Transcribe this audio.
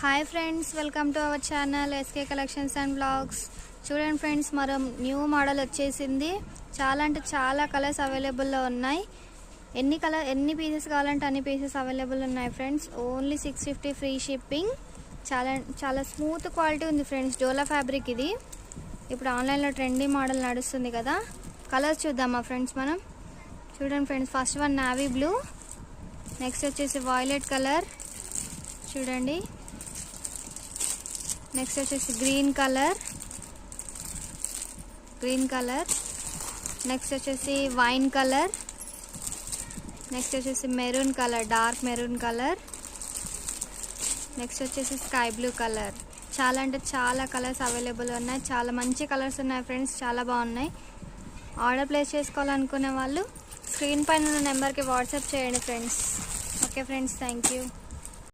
Hi friends, welcome to our channel SK collections and blogs. చూడండి friends, మరో new model వచ్చేసింది. చాలా అంటే చాలా కలర్స్ అవైలబుల్లో ఉన్నాయి. ఎన్ని పీసెస్ కావాలంటే అన్ని పీసెస్ అవైలబుల్ ఉన్నాయి ఫ్రెండ్స్. Only 650 free shipping. చాలా స్మూత్ క్వాలిటీ ఉంది ఫ్రెండ్స్. డోలా ఫ్యాబ్రిక్ ఇది. ఇప్పుడు ఆన్లైన్లో ట్రెండీ మోడల్ నడుస్తుంది కదా. కలర్స్ చూద్దామా ఫ్రెండ్స్ మనం. చూడండి friends, first one navy blue, next వచ్చేసి వాయిలెట్ కలర్ చూడండి, నెక్స్ట్ వచ్చేసి గ్రీన్ కలర్, నెక్స్ట్ వచ్చేసి వైన్ కలర్, నెక్స్ట్ వచ్చేసి maroon colour, dark maroon colour, next వచ్చేసి స్కై బ్లూ కలర్. చాలా అంటే చాలా కలర్స్ అవైలబుల్ ఉన్నాయి. చాలా మంచి కలర్స్ ఉన్నాయి ఫ్రెండ్స్, చాలా బాగున్నాయి. ఆర్డర్ ప్లేస్ చేసుకోవాలనుకునే వాళ్ళు స్క్రీన్ పైన ఉన్న నెంబర్కి వాట్సాప్ చేయండి friends. Okay friends, thank you.